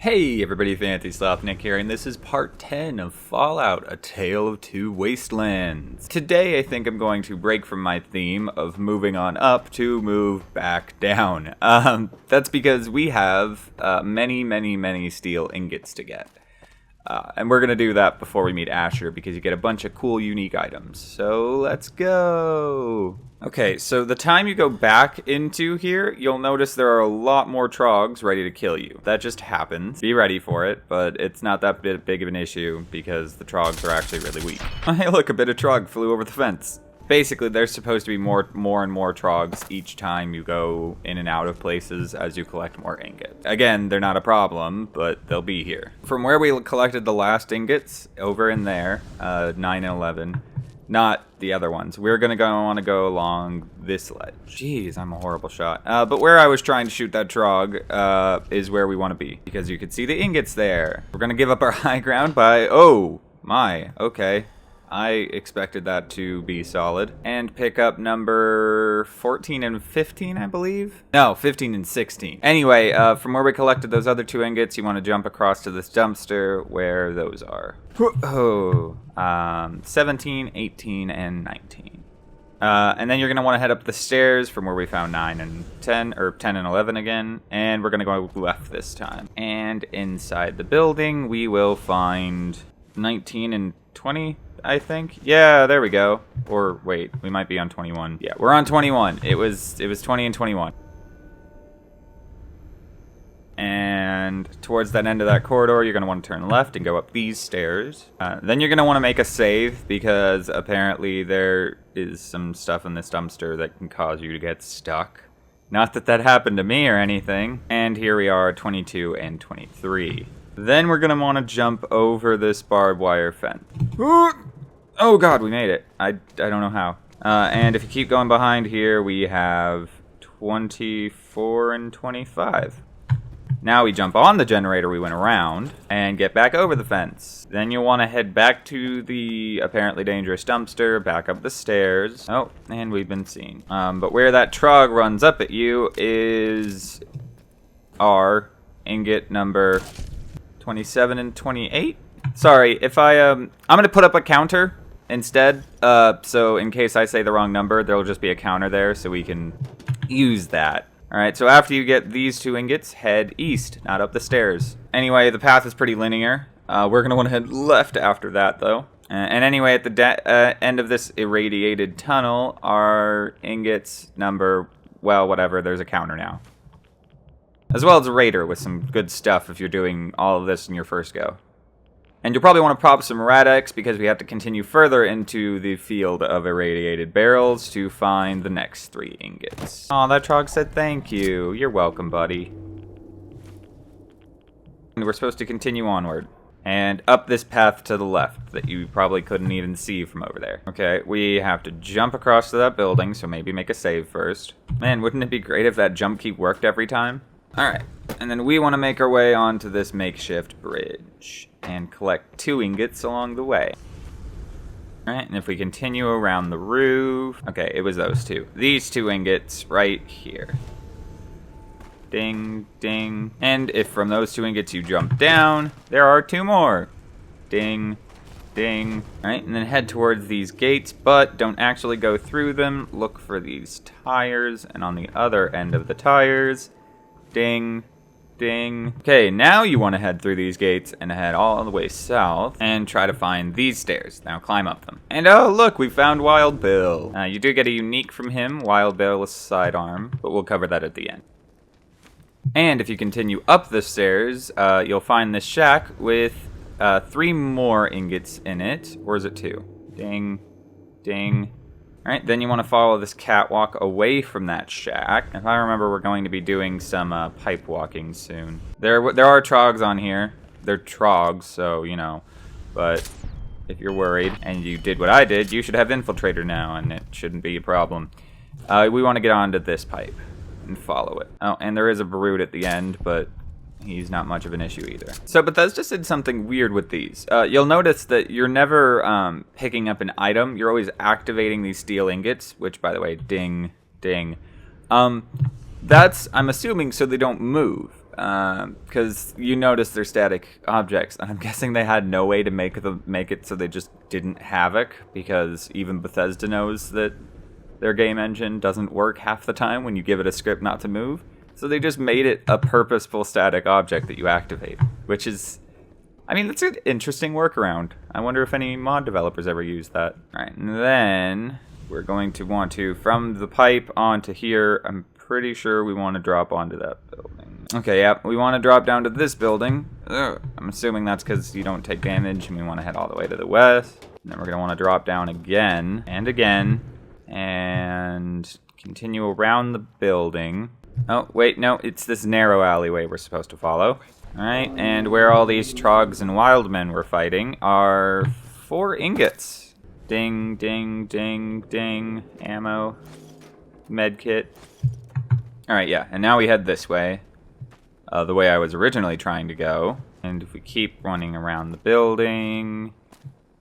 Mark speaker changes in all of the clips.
Speaker 1: Hey everybody, Fancy Sloth Nick here, and this is part 10 of Fallout, A Tale of Two Wastelands. Today I think I'm going to break from my theme of moving on up to move back down. That's because we have many steel ingots to get. And we're going to do that before we meet Asher, because you get a bunch of cool, unique items. So, let's go! Okay, so the time you go back into here, you'll notice there are a lot more trogs ready to kill you. That just happens. Be ready for it, but it's not that big of an issue, because the trogs are actually really weak. Hey look, a bit of trog flew over the fence. Basically, there's supposed to be more and more trogs each time you go in and out of places as you collect more ingots. Again, they're not a problem, but they'll be here. From where we collected the last ingots, over in there, 9 and 11, not the other ones. We're gonna want to go along this ledge. Jeez, I'm a horrible shot. But where I was trying to shoot that trog is where we want to be, because you can see the ingots there. We're gonna give up our high ground by, oh my, okay. I expected that to be solid. And pick up number 14 and 15, I believe? No, 15 and 16. Anyway, from where we collected those other two ingots, you want to jump across to this dumpster where those are. 17, 18, and 19. And then you're going to want to head up the stairs from where we found 9 and 10, or 10 and 11 again. And we're going to go left this time. And inside the building, we will find 19 and 20. I think. Yeah, there we go. Or wait, we might be on 21. Yeah, we're on 21. It was 20 and 21. And towards that end of that corridor, you're going to want to turn left and go up these stairs. Then you're going to want to make a save, because apparently there is some stuff in this dumpster that can cause you to get stuck. Not that that happened to me or anything. And here we are, 22 and 23. Then we're going to want to jump over this barbed wire fence. Oh god, we made it. I don't know how. And if you keep going behind here, we have 24 and 25. Now we jump on the generator we went around and get back over the fence. Then you'll want to head back to the apparently dangerous dumpster, back up the stairs. Oh, and we've been seen. But where that trog runs up at you is our ingot number 27 and 28. Sorry, if I'm gonna put up a counter instead, so in case I say the wrong number, there'll just be a counter there so we can use that. Alright, so after you get these two ingots, head east, not up the stairs. Anyway, the path is pretty linear. We're gonna want to head left after that, though. And anyway, at the end of this irradiated tunnel, our ingots number, well, whatever, there's a counter now. As well as a raider with some good stuff if you're doing all of this in your first go. And you'll probably want to pop some Rad-X, because we have to continue further into the field of irradiated barrels to find the next 3 ingots. Aw, that trog said thank you. You're welcome, buddy. And we're supposed to continue onward. And up this path to the left that you probably couldn't even see from over there. Okay, we have to jump across to that building, so maybe make a save first. Man, wouldn't it be great if that jump key worked every time? Alright, and then we want to make our way onto this makeshift bridge and collect 2 ingots along the way. Alright, and if we continue around the roof... Okay, it was those 2. These 2 ingots right here. Ding, ding. And if from those 2 ingots you jump down, there are 2 more. Ding, ding. Alright, and then head towards these gates, but don't actually go through them. Look for these tires, and on the other end of the tires... Ding, ding. Okay, now you want to head through these gates and head all the way south and try to find these stairs. Now climb up them. And oh, look, we found Wild Bill. You do get a unique from him, Wild Bill's sidearm, but we'll cover that at the end. And if you continue up the stairs, you'll find this shack with 3 more ingots in it. Or is it 2? Ding, ding. Alright, then you want to follow this catwalk away from that shack. If I remember, we're going to be doing some pipe walking soon. There are trogs on here. They're trogs, so, you know. But if you're worried, and you did what I did, you should have Infiltrator now, and it shouldn't be a problem. We want to get onto this pipe and follow it. Oh, and there is a Brood at the end, but... he's not much of an issue either. So Bethesda did something weird with these. You'll notice that you're never picking up an item. You're always activating these steel ingots, which, by the way, ding, ding. That's, I'm assuming, so they don't move. because you notice they're static objects, and I'm guessing they had no way to make it so they just didn't havoc, because even Bethesda knows that their game engine doesn't work half the time when you give it a script not to move. So they just made it a purposeful static object that you activate, which is, I mean, that's an interesting workaround. I wonder if any mod developers ever use that. All right, and then we're going to want to, from the pipe onto here, I'm pretty sure we want to drop onto that building. Okay, yeah, we want to drop down to this building. Ugh, I'm assuming that's because you don't take damage, and we want to head all the way to the west. And then we're going to want to drop down again, and again, and continue around the building. Oh, wait, no, it's this narrow alleyway we're supposed to follow. Alright, and where all these trogs and wild men were fighting are 4 ingots. Ding, ding, ding, ding. Ammo. Medkit. Alright, yeah, and now we head this way. The way I was originally trying to go. And if we keep running around the building,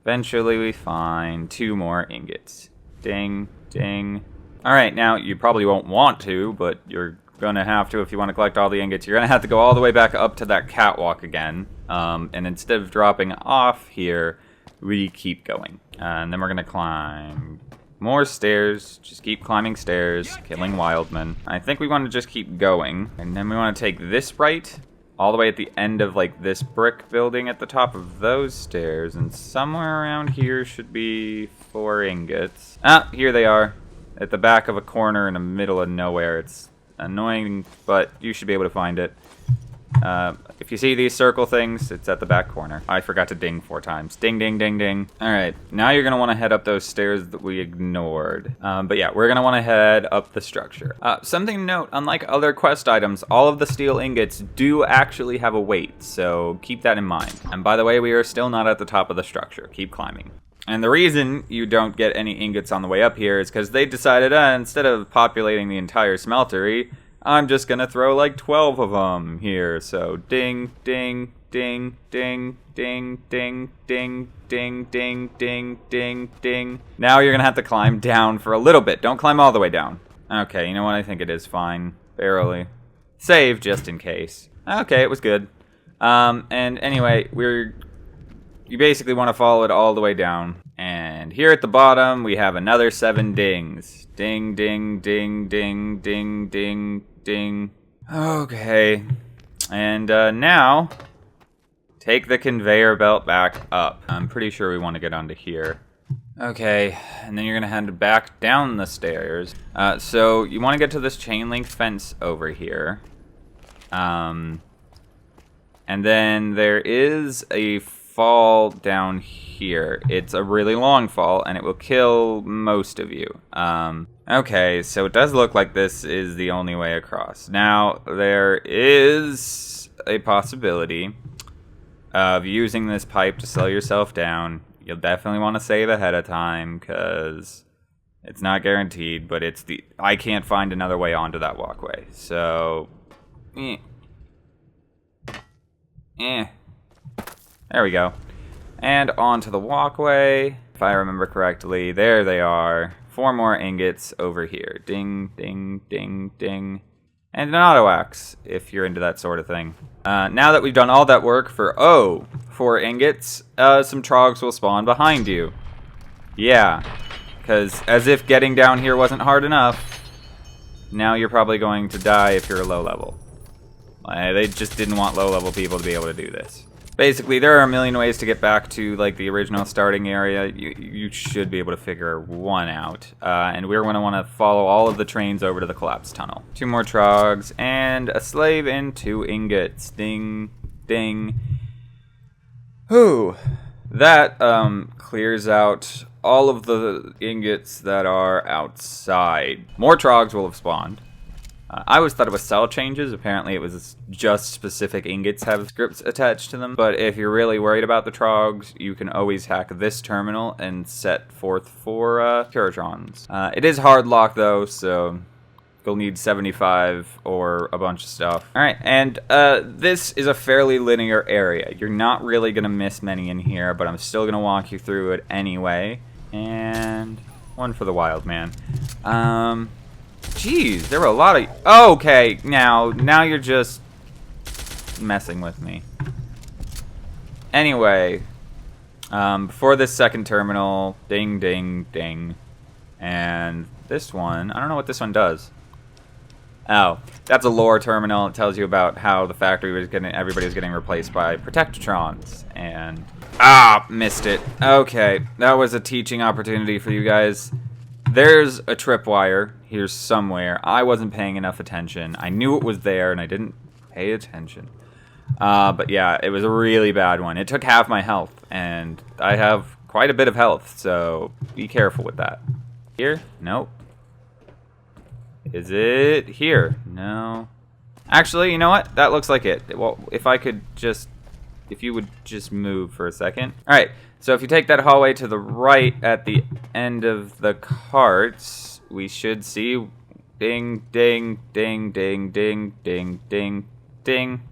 Speaker 1: eventually we find 2 more ingots. Ding, ding. Alright, now you probably won't want to, but you're gonna have to if you want to collect all the ingots. You're gonna have to go all the way back up to that catwalk again. And instead of dropping off here, we keep going. And then we're gonna climb more stairs. Just keep climbing stairs, killing wildmen. I think we want to just keep going. And then we want to take this right all the way at the end of like this brick building at the top of those stairs. And somewhere around here should be 4 ingots. Ah, here they are. At the back of a corner in the middle of nowhere. It's annoying, but you should be able to find it. If you see these circle things, it's at the back corner. I forgot to ding 4 times. Ding, ding, ding, ding. Alright, now you're going to want to head up those stairs that we ignored. But yeah, we're going to want to head up the structure. Something to note, unlike other quest items, all of the steel ingots do actually have a weight, so keep that in mind. And by the way, we are still not at the top of the structure. Keep climbing. And the reason you don't get any ingots on the way up here is because they decided, instead of populating the entire smeltery, I'm just gonna throw like 12 of them here. So ding, ding, ding, ding, ding, ding, ding, ding, ding, ding, ding, ding. Now you're gonna have to climb down for a little bit. Don't climb all the way down. Okay, you know what? I think it is fine. Barely. Save just in case. Okay, it was good. And anyway, you basically want to follow it all the way down. And here at the bottom, we have another 7 dings. Ding, ding, ding, ding, ding, ding, ding. Okay. And now, take the conveyor belt back up. I'm pretty sure we want to get onto here. Okay, and then you're going to head back down the stairs. So you want to get to this chain link fence over here. And then there is a fall down here. It's a really long fall, and it will kill most of you. Okay, so it does look like this is the only way across. Now, there is a possibility of using this pipe to slow yourself down. You'll definitely want to save ahead of time, because it's not guaranteed, but I can't find another way onto that walkway. So, there we go. And onto the walkway. If I remember correctly, there they are. 4 more ingots over here. Ding, ding, ding, ding. And an auto axe, if you're into that sort of thing. Now that we've done all that work for, 4 ingots, some trogs will spawn behind you. Yeah, because as if getting down here wasn't hard enough, now you're probably going to die if you're a low level. They just didn't want low level people to be able to do this. Basically, there are a million ways to get back to like the original starting area. You should be able to figure one out. And we're going to want to follow all of the trains over to the collapsed tunnel. 2 more trogs and a slave and 2 ingots. Ding, ding. Whew. That clears out all of the ingots that are outside. More trogs will have spawned. I always thought it was cell changes. Apparently it was just specific ingots have scripts attached to them. But if you're really worried about the trogs, you can always hack this terminal and set forth for Curatrons. It is hard lock though, so you'll need 75 or a bunch of stuff. Alright, and this is a fairly linear area. You're not really going to miss many in here, but I'm still going to walk you through it anyway. And 1 for the wild man. Jeez, there were a lot of... Okay, now you're just messing with me. Anyway, before this second terminal, ding, ding, ding. And this one, I don't know what this one does. Oh, that's a lore terminal. It tells you about how the factory was everybody was getting replaced by Protectrons. And, missed it. Okay, that was a teaching opportunity for you guys. There's a tripwire here somewhere. I wasn't paying enough attention. I knew it was there, and I didn't pay attention. But yeah, it was a really bad one. It took half my health, and I have quite a bit of health, so be careful with that. Here? Nope. Is it here? No. Actually, you know what? That looks like it. Well, if you would just move for a second. All right, so if you take that hallway to the right at the end of the carts, we should see ding, ding, ding, ding, ding, ding, ding, ding.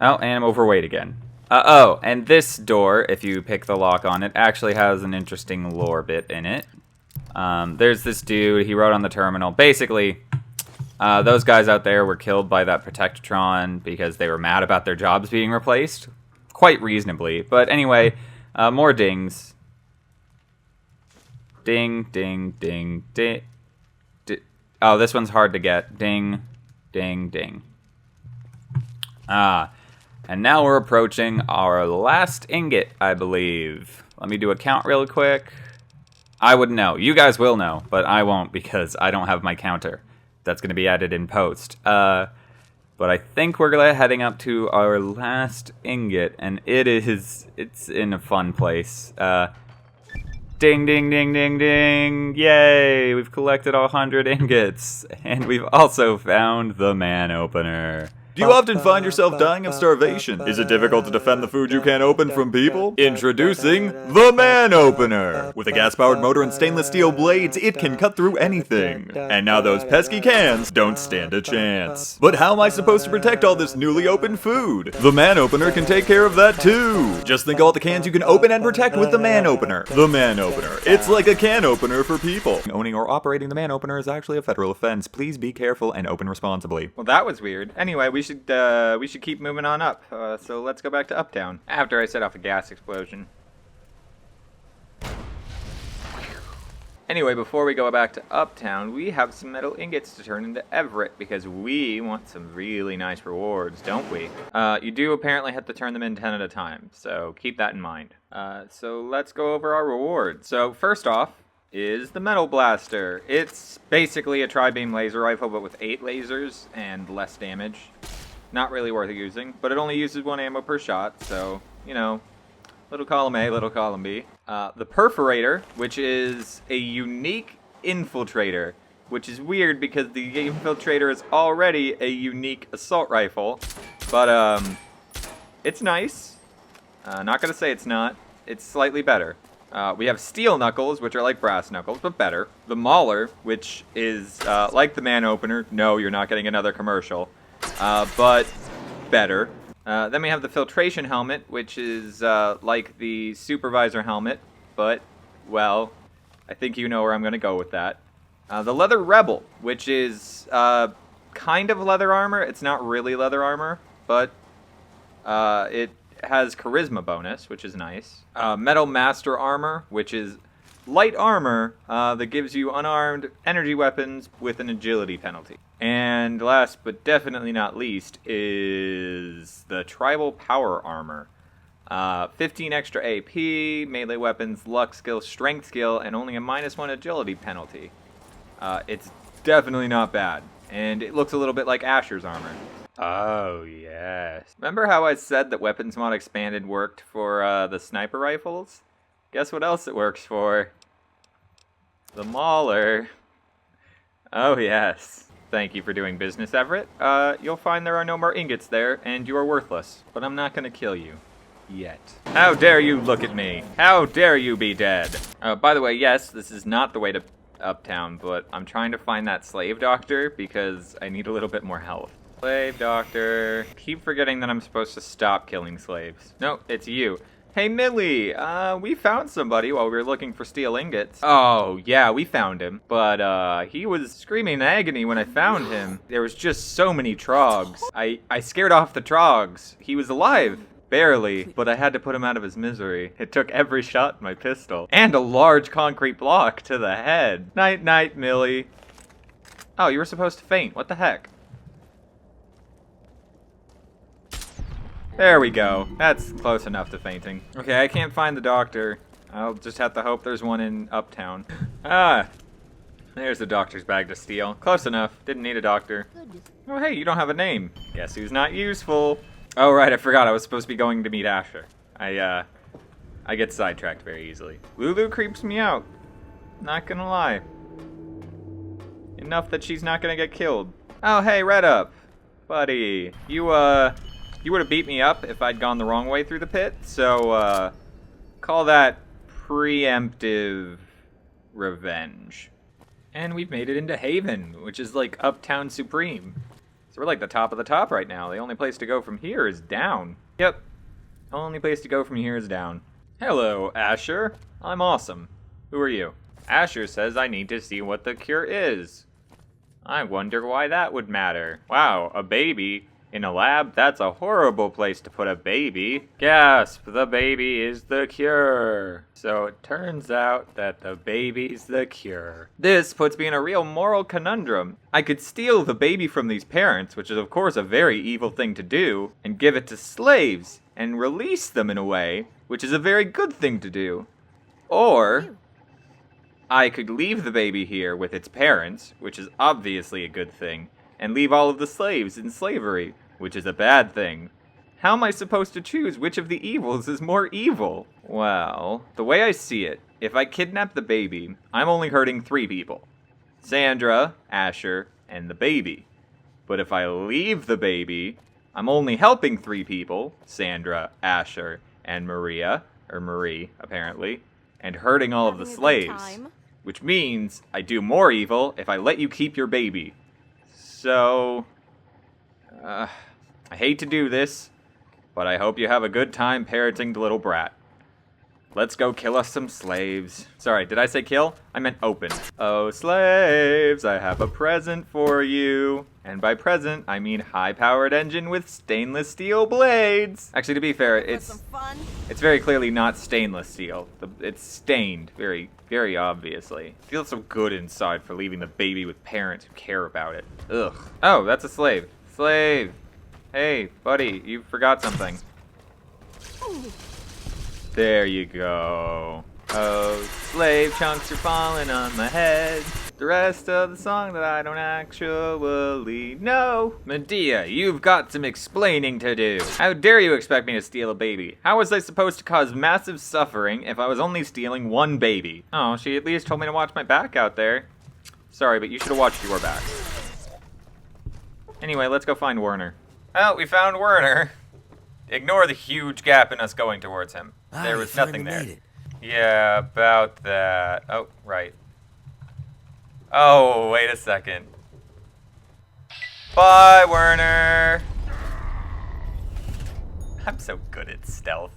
Speaker 1: Oh, and I'm overweight again. Oh, and this door, if you pick the lock on it, actually has an interesting lore bit in it. There's this dude, he wrote on the terminal. Basically, those guys out there were killed by that Protectron because they were mad about their jobs being replaced. Quite reasonably. But anyway, more dings. Ding, ding, ding, ding. Oh, this one's hard to get. Ding, ding, ding. And now we're approaching our last ingot, I believe. Let me do a count real quick. I would know. You guys will know, but I won't because I don't have my counter. That's going to be added in post. But I think we're heading up to our last ingot, and it's in a fun place. Ding, ding, ding, ding, ding. Yay! We've collected 100 ingots, and we've also found the ManOpener.
Speaker 2: Do you often find yourself dying of starvation? Is it difficult to defend the food you can't open from people? Introducing the ManOpener! With a gas-powered motor and stainless steel blades, it can cut through anything. And now those pesky cans don't stand a chance. But how am I supposed to protect all this newly opened food? The ManOpener can take care of that too! Just think of all the cans you can open and protect with the ManOpener. The ManOpener. It's like a can opener for people. Owning or operating the ManOpener is actually a federal offense. Please be careful and open responsibly.
Speaker 1: Well, that was weird. Anyway, we should keep moving on up. So let's go back to Uptown after I set off a gas explosion. Anyway, before we go back to Uptown, we have some metal ingots to turn into Everett because we want some really nice rewards, don't we? You do apparently have to turn them in 10 at a time, so keep that in mind. So let's go over our rewards. So first off is the Metal Blaster. It's basically a tri-beam laser rifle, but with 8 lasers and less damage. Not really worth using, but it only uses 1 ammo per shot, so, you know, little column A, little column B. The Perforator, which is a unique infiltrator, which is weird because the infiltrator is already a unique assault rifle, but, it's nice. Not gonna say it's not. It's slightly better. We have Steel Knuckles, which are like brass knuckles, but better. The Mauler, which is like the ManOpener. No, you're not getting another commercial. But better. Then we have the Filtration Helmet, which is like the Supervisor Helmet, but, well, I think you know where I'm going to go with that. The Leather Rebel, which is kind of leather armor. It's not really leather armor, but it has Charisma bonus, which is nice. Metal Master Armor, which is light armor that gives you unarmed energy weapons with an agility penalty. And last but definitely not least is the Tribal Power Armor. 15 extra AP, melee weapons, luck skill, strength skill, and only a -1 agility penalty. It's definitely not bad. And it looks a little bit like Asher's armor. Oh, yes. Remember how I said that Weapons Mod Expanded worked for the sniper rifles? Guess what else it works for? The Mauler. Oh, yes. Thank you for doing business, Everett. You'll find there are no more ingots there, and you are worthless. But I'm not gonna kill you. Yet. How dare you look at me? How dare you be dead? By the way, yes, this is not the way to Uptown, but I'm trying to find that slave doctor because I need a little bit more health. Slave doctor. Keep forgetting that I'm supposed to stop killing slaves. No, it's you. Hey, Millie, we found somebody while we were looking for steel ingots. Oh, yeah, we found him. But, he was screaming in agony when I found him. There was just so many trogs. I scared off the trogs. He was alive. Barely, but I had to put him out of his misery. It took every shot in my pistol. And a large concrete block to the head. Night, night, Millie. Oh, you were supposed to faint. What the heck? There we go. That's close enough to fainting. Okay, I can't find the doctor. I'll just have to hope there's one in Uptown. Ah, there's the doctor's bag to steal. Close enough. Didn't need a doctor. Oh, hey, you don't have a name. Guess who's not useful? Oh, right, I forgot I was supposed to be going to meet Asher. I get sidetracked very easily. Lulu creeps me out. Not gonna lie. Enough that she's not gonna get killed. Oh, hey, Red Up. Buddy, you would have beat me up if I'd gone the wrong way through the pit, so, call that preemptive revenge. And we've made it into Haven, which is like Uptown Supreme. So we're like the top of the top right now. The only place to go from here is down. Yep. Only place to go from here is down. Hello, Asher. I'm awesome. Who are you? Asher says I need to see what the cure is. I wonder why that would matter. Wow, a baby? In a lab? That's a horrible place to put a baby. Gasp, the baby is the cure. So it turns out that the baby's the cure. This puts me in a real moral conundrum. I could steal the baby from these parents, which is of course a very evil thing to do, and give it to slaves, and release them in a way, which is a very good thing to do. Or I could leave the baby here with its parents, which is obviously a good thing, and leave all of the slaves in slavery, which is a bad thing. How am I supposed to choose which of the evils is more evil? Well, the way I see it, if I kidnap the baby, I'm only hurting 3 people. Sandra, Asher, and the baby. But if I leave the baby, I'm only helping 3 people, Sandra, Asher, and Maria, or Marie, apparently, and hurting all of the slaves. Which means I do more evil if I let you keep your baby. So, I hate to do this, but I hope you have a good time parenting the little brat. Let's go kill us some slaves. Sorry, did I say kill? I meant open. Oh, slaves, I have a present for you. And by present, I mean high-powered engine with stainless steel blades. Actually, to be fair, it's very clearly not stainless steel. It's stained, very, very obviously. Feels so good inside for leaving the baby with parents who care about it. Ugh. Oh, that's a slave. Slave. Hey, buddy, you forgot something. There you go. Oh, slave chunks are falling on my head. The rest of the song that I don't actually know. Medea, you've got some explaining to do. How dare you expect me to steal a baby? How was I supposed to cause massive suffering if I was only stealing 1 baby? Oh, she at least told me to watch my back out there. Sorry, but you should have watched your back. Anyway, let's go find Werner. Well, we found Werner. Ignore the huge gap in us going towards him. There was nothing there. Yeah, about that. Oh, right. Oh, wait a second. Bye, Werner. I'm so good at stealth.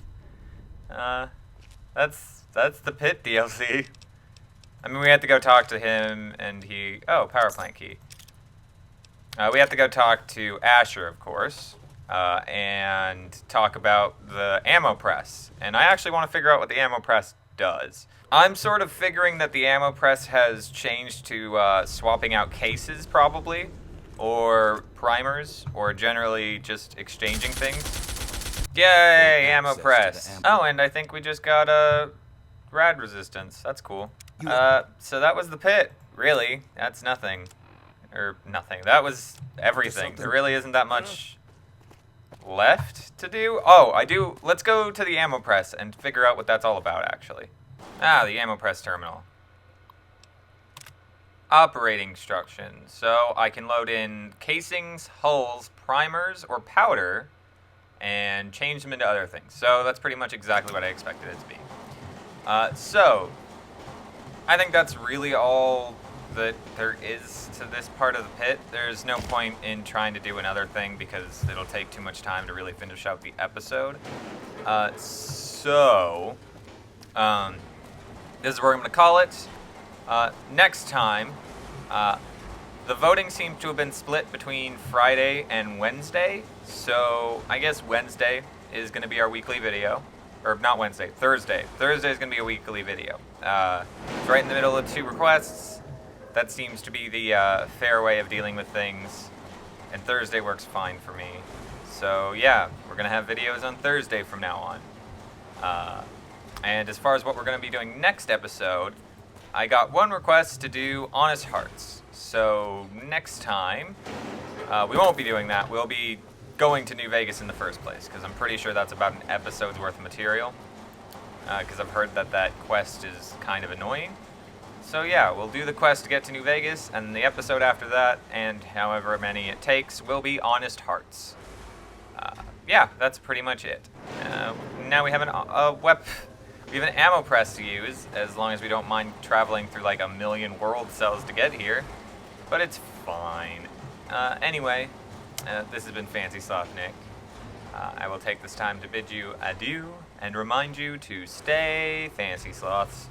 Speaker 1: That's the Pitt DLC. I mean, we have to go talk to him, and he... Oh, power plant key. We have to go talk to Asher, of course. And talk about the ammo press. And I actually want to figure out what the ammo press does. I'm sort of figuring that the ammo press has changed to swapping out cases, probably, or primers, or generally just exchanging things. Yay, ammo press. Oh, and I think we just got a rad resistance. That's cool. So that was the pit. Really, that's nothing. Or nothing. That was everything. There really isn't that much left to do? Oh, I do. Let's go to the ammo press and figure out what that's all about, actually. Ah, the ammo press terminal. Operating instructions. So I can load in casings, hulls, primers, or powder, and change them into other things. So that's pretty much exactly what I expected it to be. So, I think that's really all that there is to this part of the pit. There's no point in trying to do another thing because it'll take too much time to really finish out the episode. So, this is where I'm going to call it. Next time, the voting seems to have been split between Friday and Wednesday. So, I guess Wednesday is going to be our weekly video. Or not Wednesday, Thursday. Thursday is going to be a weekly video. It's right in the middle of 2 requests. That seems to be the fair way of dealing with things. And Thursday works fine for me. So yeah, we're going to have videos on Thursday from now on. And as far as what we're going to be doing next episode, I got one request to do Honest Hearts. So next time, we won't be doing that. We'll be going to New Vegas in the first place, because I'm pretty sure that's about an episode's worth of material. Because I've heard that that quest is kind of annoying. So yeah, we'll do the quest to get to New Vegas, and the episode after that, and however many it takes, will be Honest Hearts. Yeah, that's pretty much it. Now we have we have an ammo press to use, as long as we don't mind traveling through like 1 million world cells to get here. But it's fine. Anyway, this has been Fancy Sloth Nick. I will take this time to bid you adieu, and remind you to stay fancy, sloths.